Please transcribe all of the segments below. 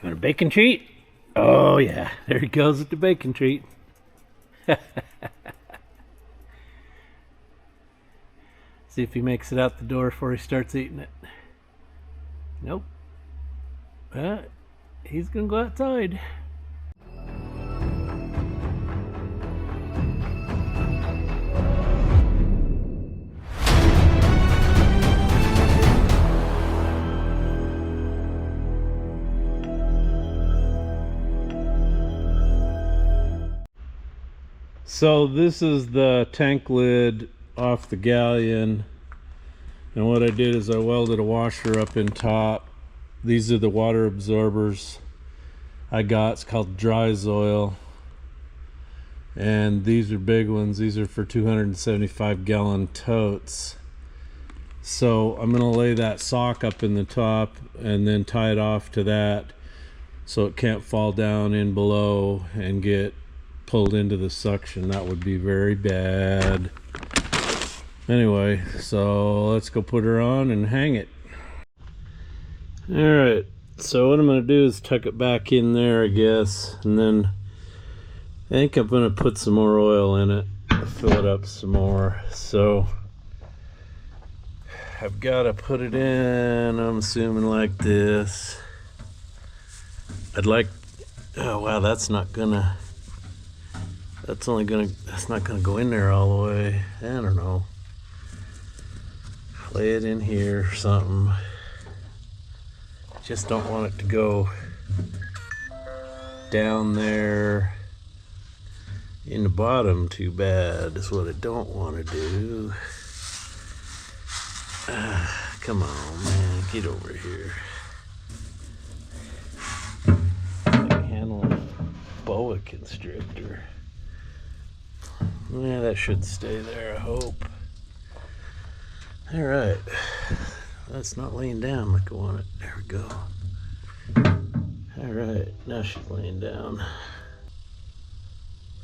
Want a bacon treat? Oh yeah, there he goes with the bacon treat. See if he makes it out the door before he starts eating it. Nope. He's gonna go outside. So this is the tank lid off the galion, and what I did is I welded a washer up in top. These are the water absorbers I got. It's called Dryzoil, and these are big ones. These are for 275 gallon totes. So I'm gonna lay that sock up in the top and then tie it off to that so it can't fall down in below and get pulled into the suction. That would be very bad. Anyway, so let's go put her on and hang it. Alright, so what I'm going to do is tuck it back in there, I guess, and then I think I'm going to put some more oil in it, fill it up some more. So I've got to put it in, I'm assuming like this. I'd like, oh wow, that's not gonna go in there all the way. I don't know. Lay it in here or something. Just don't want it to go down there in the bottom too bad. That's what I don't want to do. Come on, man, get over here. I can handle a boa constrictor. Yeah, that should stay there, I hope. Alright. That's not laying down like I want it. There we go. Alright, now she's laying down.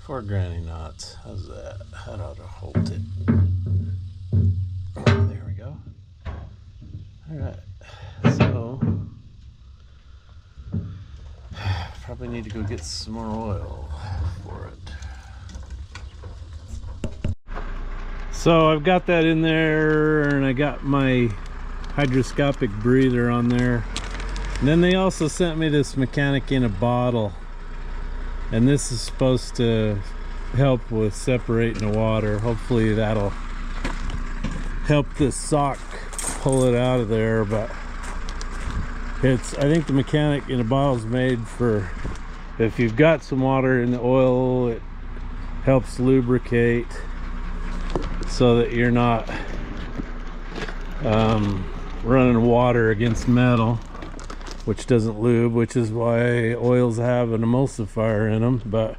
4 granny knots. How's that? That ought to hold it. Oh, there we go. Alright. So, probably need to go get some more oil for it. So I've got that in there, and I got my hydroscopic breather on there. And then they also sent me this mechanic in a bottle, and this is supposed to help with separating the water. Hopefully that'll help this sock pull it out of there. But I think the mechanic in a bottle is made for if you've got some water in the oil, it helps lubricate so that you're not running water against metal, which doesn't lube, which is why oils have an emulsifier in them. But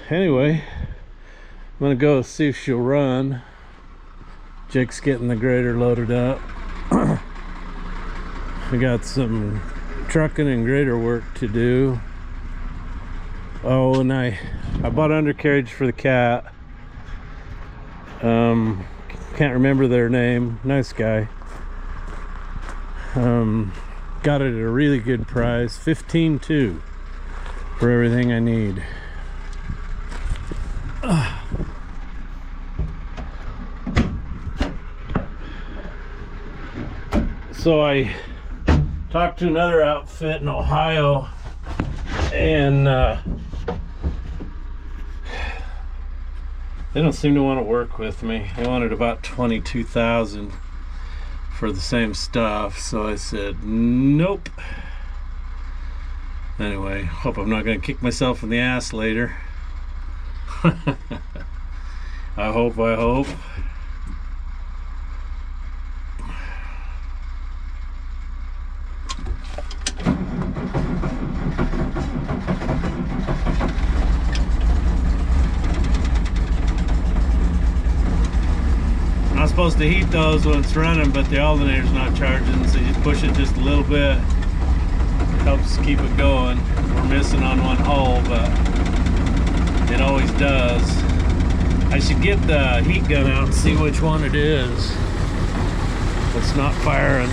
anyway, I'm gonna go see if she'll run. Jake's getting the grader loaded up. I got some trucking and grader work to do. Oh, and I bought undercarriage for the cat. Can't remember their name. Nice guy. Got it at a really good price, $15,200 for everything I need. So I talked to another outfit in Ohio, and they don't seem to want to work with me. They wanted about $22,000 for the same stuff, so I said nope. Anyway, hope I'm not going to kick myself in the ass later. I hope. Not supposed to heat those when it's running, but the alternator's not charging, so you push it just a little bit. It helps keep it going. We're missing on one hole, but it always does. I should get the heat gun out and see which one it is. It's not firing.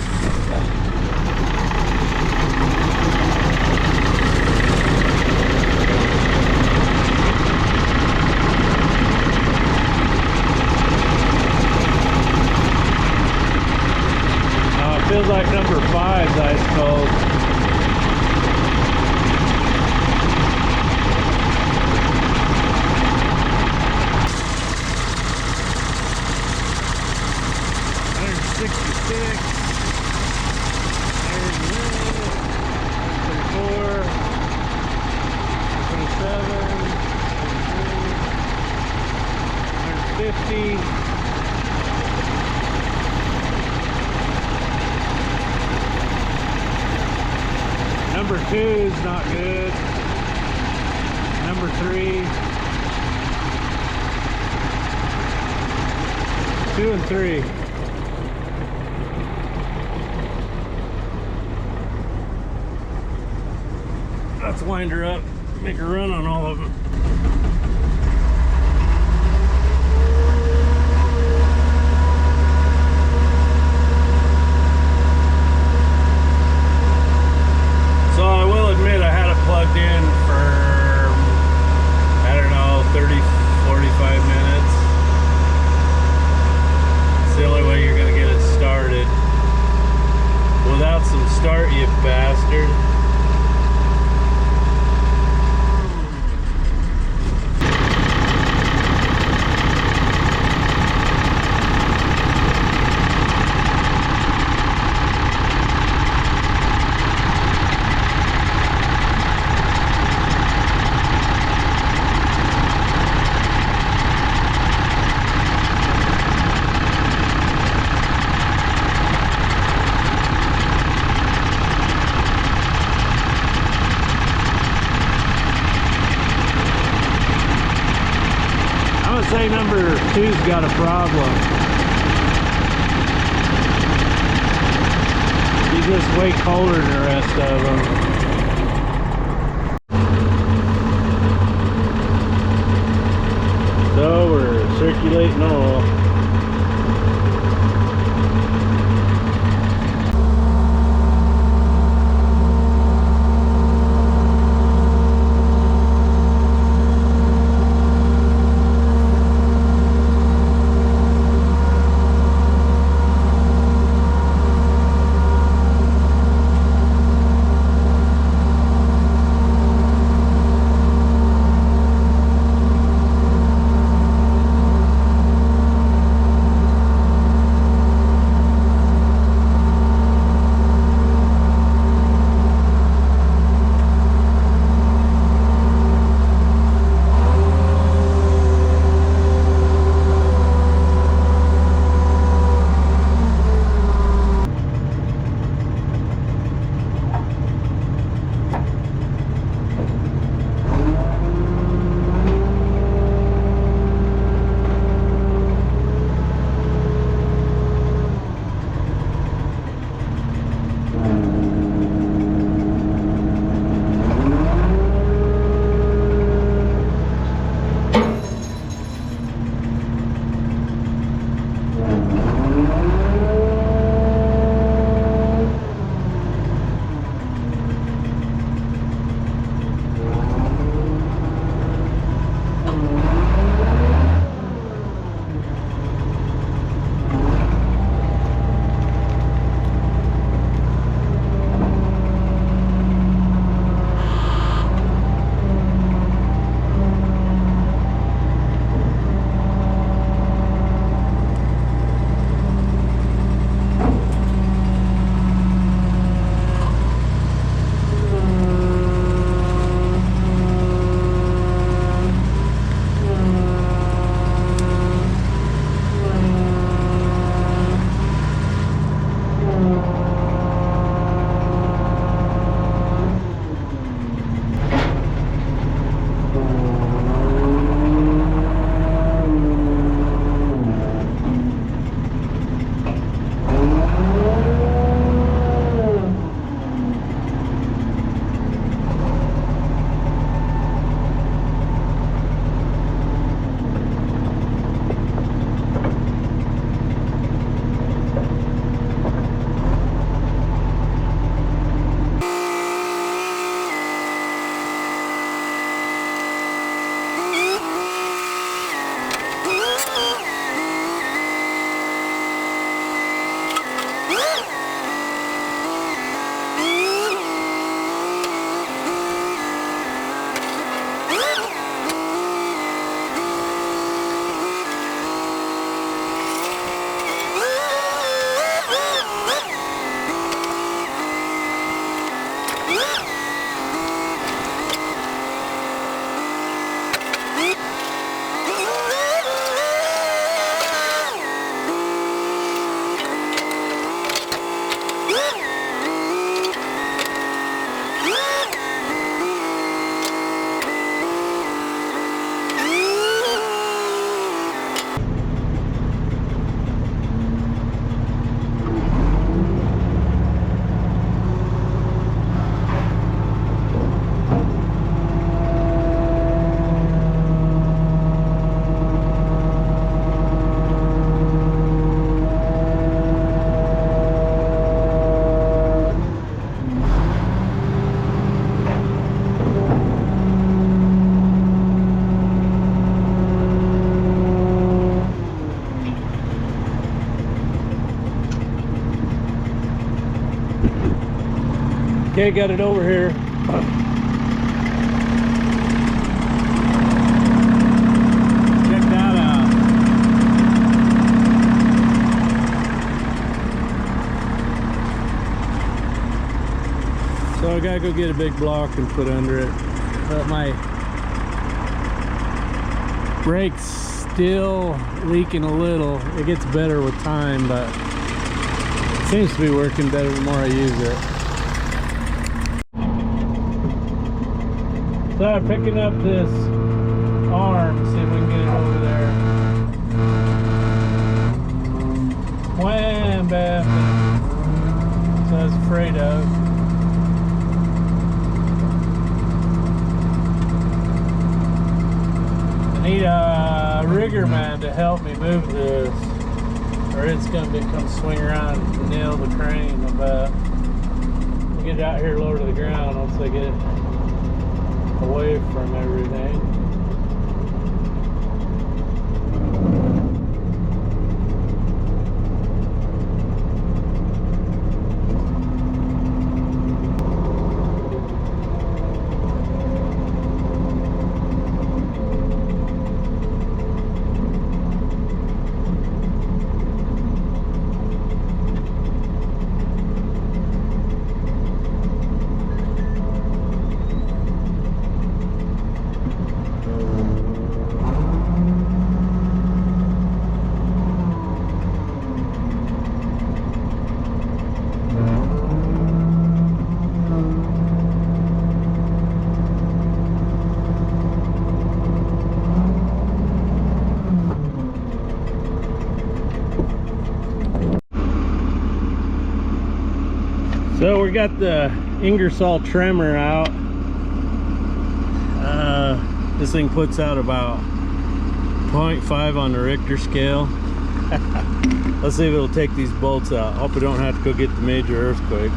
is ice cold. Number 2 is not good. Number 3. 2 and 3. Let's wind her up, make her run on all of them. So I will admit I had it plugged in for, I don't know, 30, 45 minutes. It's the only way you're gonna get it started. Without some start, you bastard. Say number 2's got a problem. He's just way colder than the rest of them. So we're circulating oil. Okay, got it over here. Check that out. So I gotta go get a big block and put under it. But my brake's still leaking a little. It gets better with time, but it seems to be working better the more I use it. So I'm picking up this arm, see if we can get it over there. Wham, bam. So I was afraid of. I need a rigger man to help me move this, or it's going to come swing around and nail the crane. But I'll get it out here lower to the ground once I get it away from everything. So we got the Ingersoll tremor out. This thing puts out about 0.5 on the Richter scale. Let's see if it'll take these bolts out. Hope we don't have to go get the major earthquake.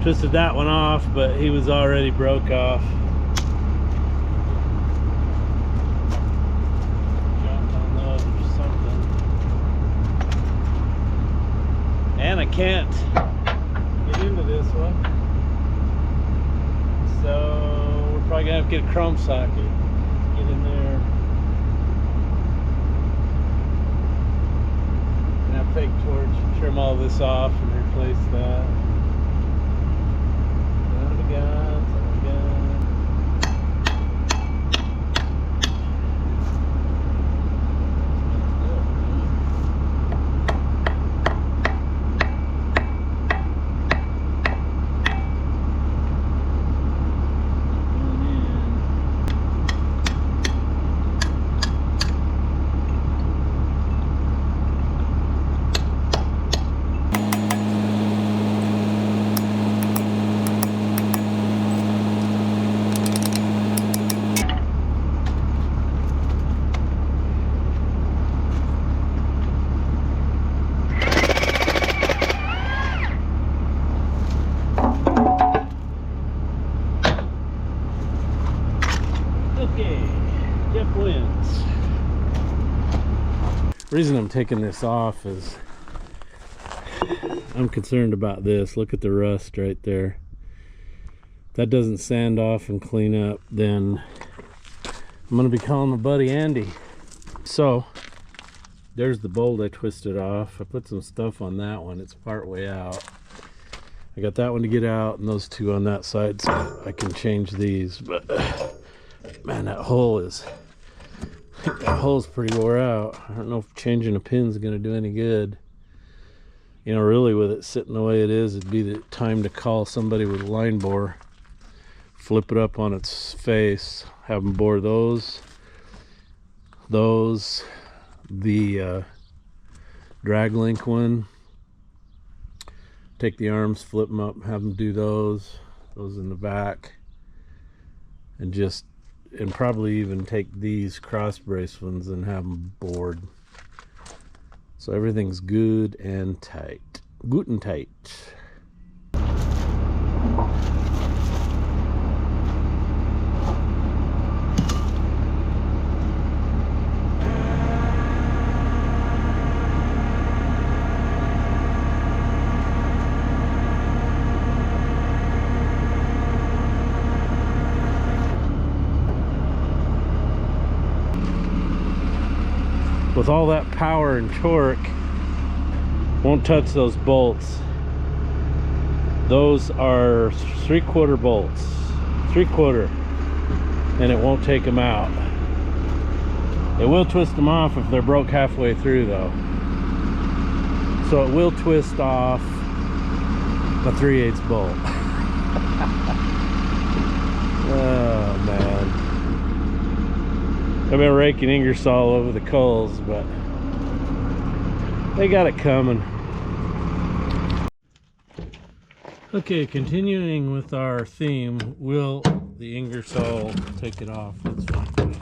Twisted that one off, but he was already broke off. Jumped on those or something. And I can't get into this one. So we're probably gonna have to get a chrome socket. Get in there. And I'll take torch, trim all this off and replace that. The reason I'm taking this off is I'm concerned about this. Look at the rust right there. If that doesn't sand off and clean up, then I'm gonna be calling my buddy Andy. So there's the bolt I twisted off. I put some stuff on that one. It's part way out. I got that one to get out and those two on that side so I can change these. But man, that hole's pretty wore out. I don't know if changing a pin's gonna do any good. You know, really with it sitting the way it is, it'd be the time to call somebody with a line bore, flip it up on its face, have them bore those, the drag link one, take the arms, flip them up, have them do those in the back, and probably even take these cross brace ones and have them bored. So everything's good and tight. Good and tight. With all that power and torque, won't touch those bolts. Those are 3/4 bolts, 3/4, and it won't take them out. It will twist them off if they're broke halfway through though. So it will twist off a 3/8 bolt. Oh man. I've been raking Ingersoll over the coals, but they got it coming. Okay, continuing with our theme, will the Ingersoll take it off? Let's find out.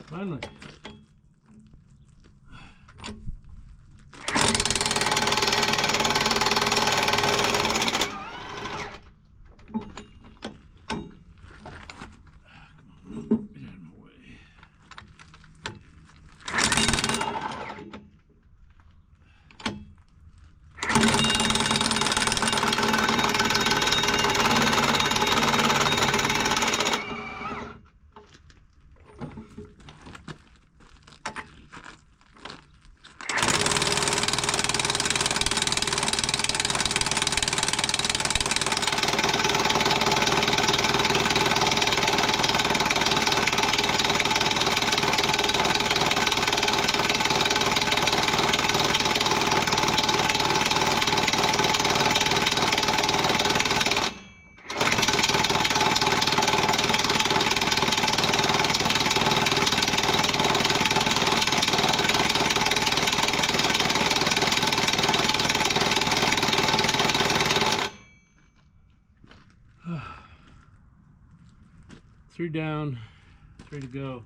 Finally. Three down, 3 to go.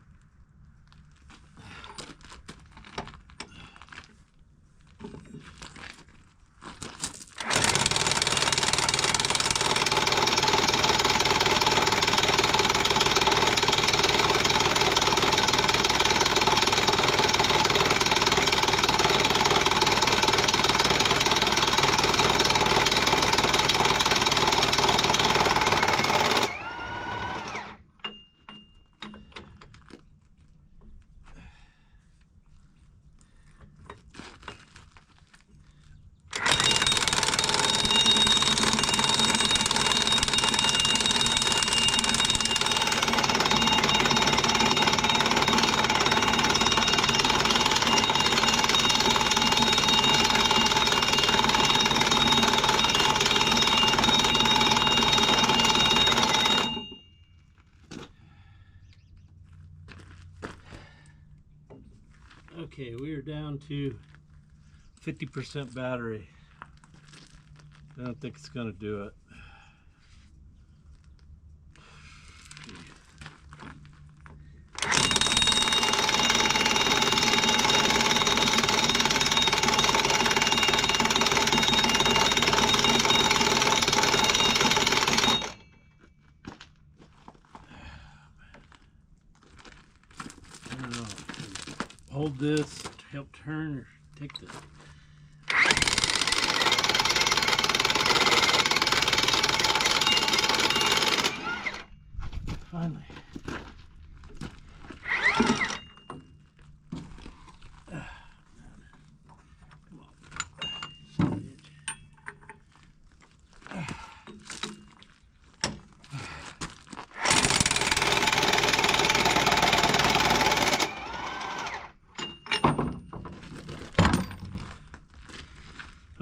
Okay, we are down to 50% battery. I don't think it's going to do it. I don't know. Hold this to help turn or take this. Finally.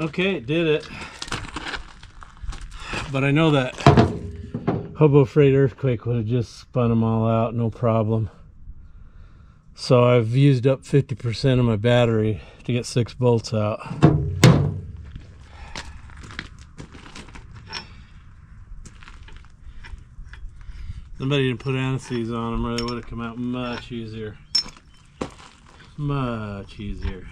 Okay, it did it. But I know that Hobo Freight earthquake would have just spun them all out, no problem. So I've used up 50% of my battery to get 6 bolts out. Somebody didn't put anti-seize on them or they would have come out much easier. Much easier.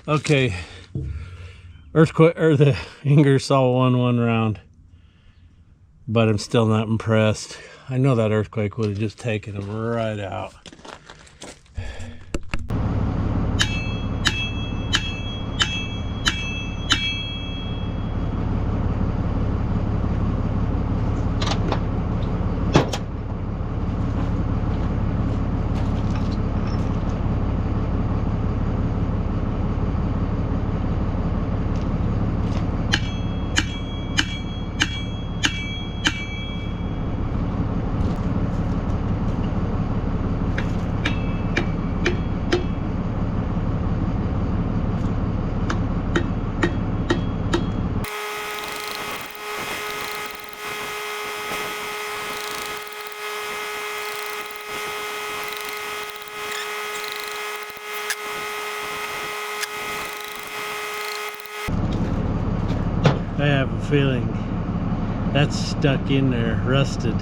Okay, earthquake or the Ingersoll won 1 round, but I'm still not impressed. I know that earthquake would have just taken him right out. I have a feeling that's stuck in there, rusted.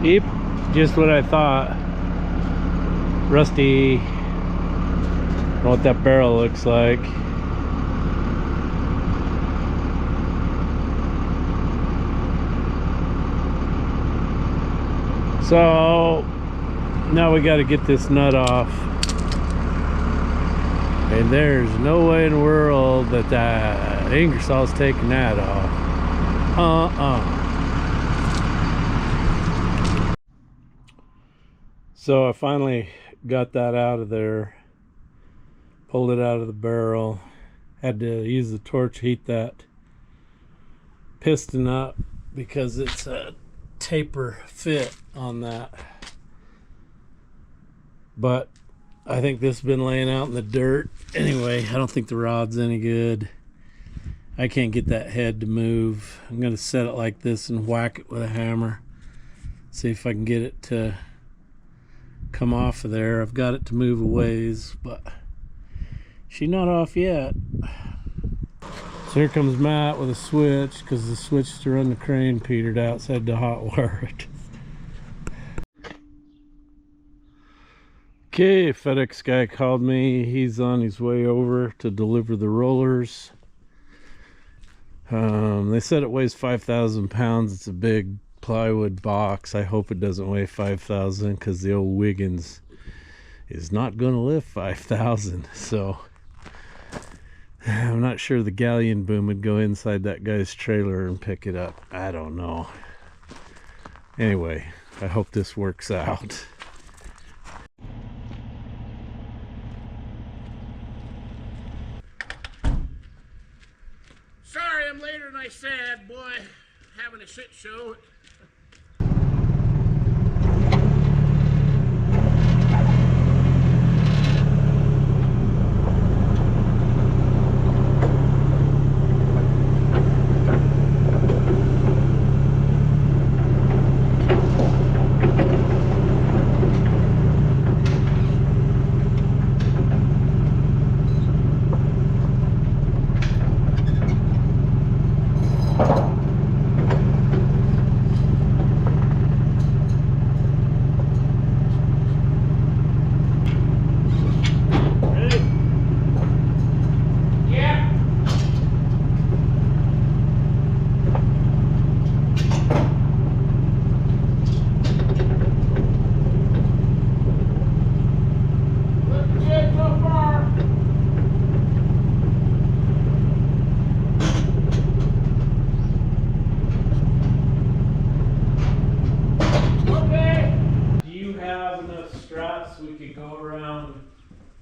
Yep, just what I thought. Rusty. I don't know what that barrel looks like. So now we got to get this nut off. And there's no way in the world that Ingersoll's taking that off. So I finally got that out of there, pulled it out of the barrel, had to use the torch, heat that piston up because it's a taper fit on that. But I think this has been laying out in the dirt. Anyway, I don't think the rod's any good. I can't get that head to move. I'm going to set it like this and whack it with a hammer. See if I can get it to come off of there. I've got it to move a ways, but she's not off yet. So here comes Matt with a switch, because the switch to run the crane petered out, so I had to hot wire it. Okay, FedEx guy called me. He's on his way over to deliver the rollers. They said it weighs 5,000 pounds. It's a big plywood box. I hope it doesn't weigh 5,000, because the old Wiggins is not going to lift 5,000. So I'm not sure the galion boom would go inside that guy's trailer and pick it up. I don't know. Anyway, I hope this works out. Sorry I'm later than I said, boy, having a shit show.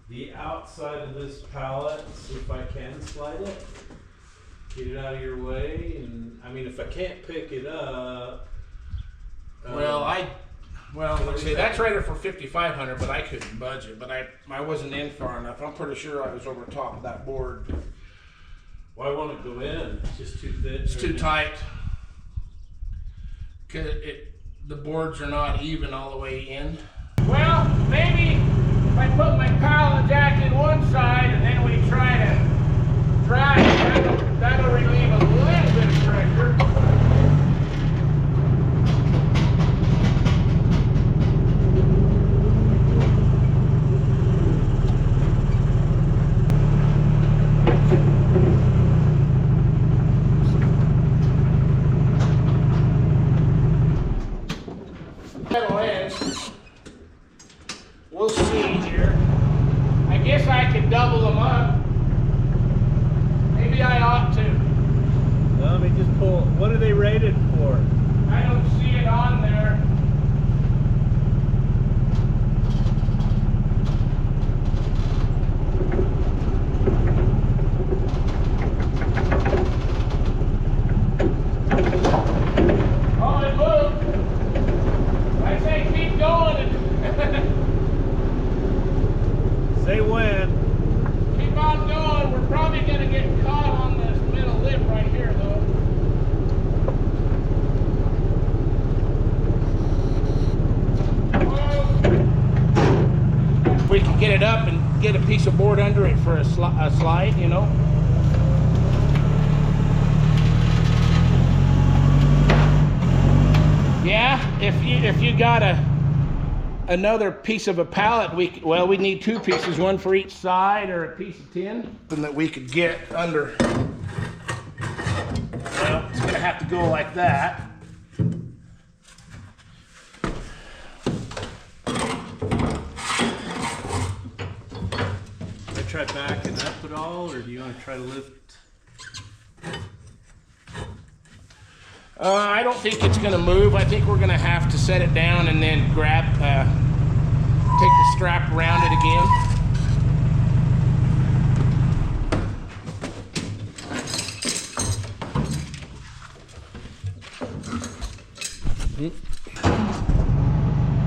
The outside of this pallet, see if I can slide it, get it out of your way. And I mean, if I can't pick it up, let's see, that's rated for 5,500, but I couldn't budge it. But I wasn't in far enough. I'm pretty sure I was over top of that board. Why won't it go in? It's just too thin. It's too tight. Cause the boards are not even all the way in. Well, maybe if I put my pallet jack in one side and then we try to drag it, that'll relieve a little bit of pressure. We'll see here. I guess I could double them up. Maybe I ought to. Well, let me just pull. What are they rated for? I don't see it on there. Oh, it moved. I say keep going. Say when. Keep on going. We're probably going to get caught on this middle lip right here, though. If we can get it up and get a piece of board under it for a slide, you know. Yeah, if you got another piece of a pallet, we need two pieces, one for each side, or a piece of tin, something that we could get under. Well, it's gonna have to go like that. I try backing up at all, or do you want to try to lift? I don't think it's gonna move. I think we're gonna have to set it down and then grab, take the strap around it again.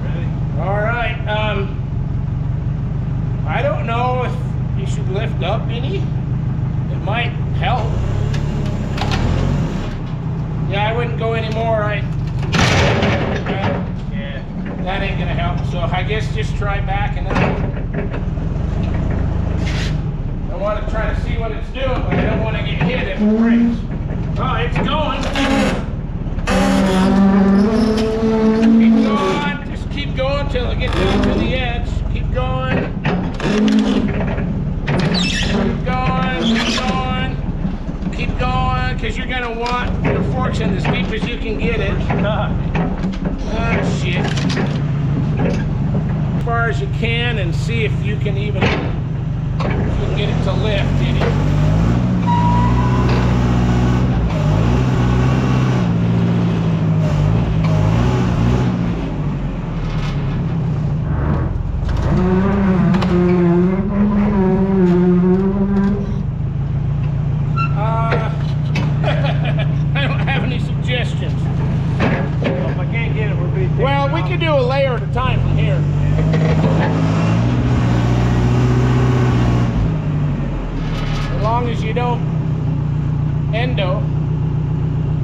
Ready? All right. I don't know if you should lift up any. It might help. Yeah, I wouldn't go anymore. Yeah. That ain't gonna help, so I guess just try backing up. I want to try to see what it's doing, but I don't want to get hit if it breaks. Oh, it's going. Keep going. Just keep going till it gets down to the edge. Keep going. Keep going. Keep going. Keep going, because you're gonna want the forks in as deep as you can get it. Oh shit. As far as you can, and see if you can even get it to lift, Diddy. I don't have any suggestions. Well, if I can't get it, we'll be. Well, we could do a layer at a time from here. As long as you don't endo.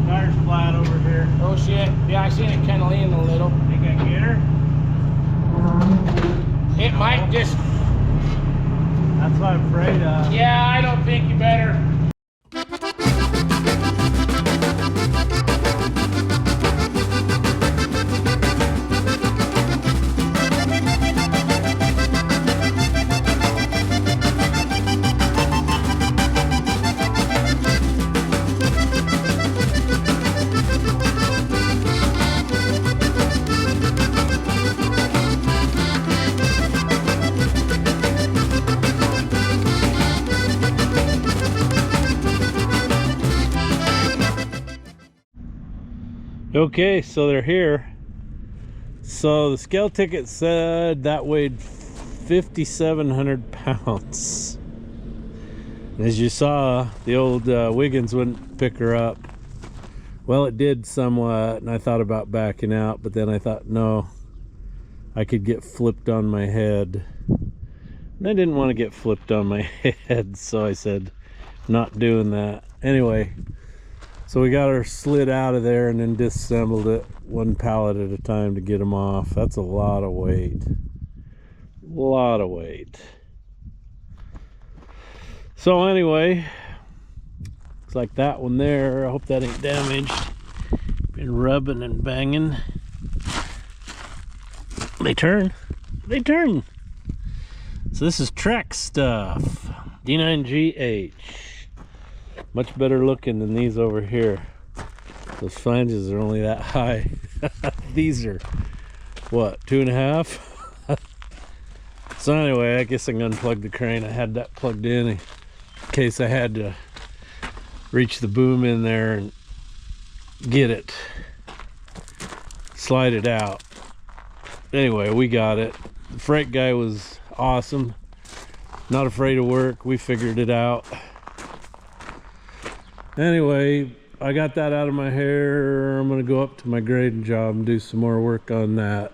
Tire's flat over here. Oh shit. Yeah, I seen it kind of leaning a little. Think I can get her? It might just. That's what I'm afraid of. Yeah, I don't think you better. Okay, so they're here. So the scale ticket said that weighed 5,700 pounds. As you saw, the old Wiggins wouldn't pick her up. Well, it did somewhat, and I thought about backing out, but then I thought, no, I could get flipped on my head. And I didn't want to get flipped on my head, so I said, not doing that. Anyway, so we got her slid out of there and then disassembled it one pallet at a time to get them off. That's a lot of weight. A lot of weight. So anyway, looks like that one there. I hope that ain't damaged. Been rubbing and banging. They turn. They turn. So this is Trek stuff. D9GH. Much better looking than these over here. Those flanges are only that high. These are, what, 2.5? So anyway, I guess I can unplug the crane. I had that plugged in case I had to reach the boom in there and get it. Slide it out. Anyway, we got it. The freight guy was awesome. Not afraid of work. We figured it out. Anyway, I got that out of my hair. I'm gonna go up to my grading job and do some more work on that.